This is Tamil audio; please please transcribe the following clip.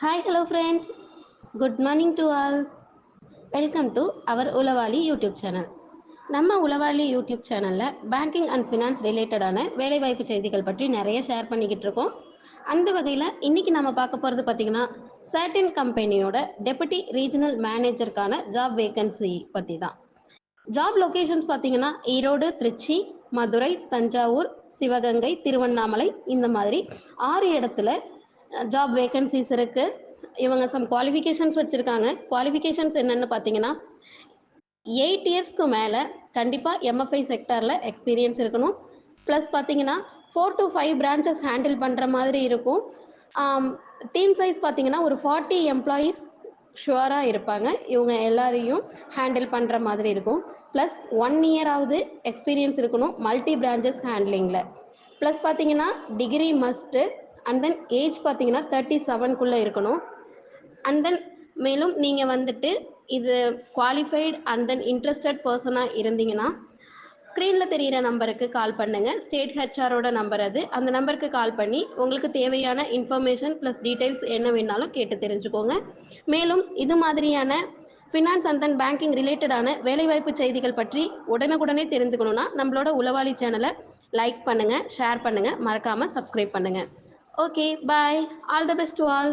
Hi, hello friends. Good morning to all. Welcome to our Ulavaali YouTube channel. நம்ம உளவாளி யூடியூப் சேனலில் பேங்கிங் அண்ட் ஃபினான்ஸ் ரிலேட்டடான வேலைவாய்ப்பு செய்திகள் பற்றி நிறைய ஷேர் பண்ணிக்கிட்டு இருக்கோம். அந்த வகையில் இன்னைக்கு நம்ம பார்க்க போகிறது பார்த்தீங்கன்னா சர்டன் கம்பெனியோட டெபுட்டி ரீஜனல் மேனேஜருக்கான ஜாப் வேகன்சி பற்றி தான். ஜாப் லொகேஷன்ஸ் பார்த்தீங்கன்னா ஈரோடு, திருச்சி, மதுரை, தஞ்சாவூர், சிவகங்கை, திருவண்ணாமலை இந்த மாதிரி 6 இடத்துல ஜாப் வேகன்சிஸ் இருக்கு. இவங்க சம் குவாலிஃபிகேஷன்ஸ் வச்சிருக்காங்க. குவாலிஃபிகேஷன்ஸ் என்னன்னு பார்த்தீங்கன்னா 8 இயர்ஸ்க்கு மேலே கண்டிப்பாக எம்எஃப்ஐ செக்டாரில் எக்ஸ்பீரியன்ஸ் இருக்கணும். ப்ளஸ் பார்த்தீங்கன்னா 4 to 5 பிரான்ச்சஸ் ஹேண்டில் பண்ணுற மாதிரி இருக்கும். டீம் சைஸ் பார்த்தீங்கன்னா ஒரு 40 எம்ப்ளாயீஸ் ஷுவராக இருப்பாங்க. இவங்க எல்லாரையும் ஹேண்டில் பண்ணுற மாதிரி இருக்கும். ப்ளஸ் 1 இயராவது எக்ஸ்பீரியன்ஸ் இருக்கணும் மல்டி பிரான்ச்சஸ் ஹேண்ட்லிங்கில். ப்ளஸ் பார்த்தீங்கன்னா degree must. And then age பார்த்தீங்கன்னா 37க்குள்ளே இருக்கணும். அண்ட் தென் மேலும் நீங்கள் வந்துட்டு இது குவாலிஃபைடு அண்ட் தென் இன்ட்ரெஸ்டட் பர்சனாக இருந்தீங்கன்னா ஸ்க்ரீனில் தெரிகிற நம்பருக்கு கால் பண்ணுங்கள். ஸ்டேட் ஹெச்ஆரோட நம்பர் அது. அந்த நம்பருக்கு கால் பண்ணி உங்களுக்கு தேவையான இன்ஃபர்மேஷன் ப்ளஸ் டீட்டெயில்ஸ் என்ன வேணாலும் கேட்டு தெரிஞ்சுக்கோங்க. மேலும் இது மாதிரியான ஃபினான்ஸ் அண்ட் தென் பேங்கிங் ரிலேட்டடான வேலைவாய்ப்பு செய்திகள் பற்றி உடனுக்குடனே தெரிந்துக்கணுன்னா நம்மளோட உளவாளி சேனலை லைக் பண்ணுங்கள், ஷேர் பண்ணுங்கள், மறக்காமல் சப்ஸ்கிரைப் பண்ணுங்கள். Okay, bye. All the best to all.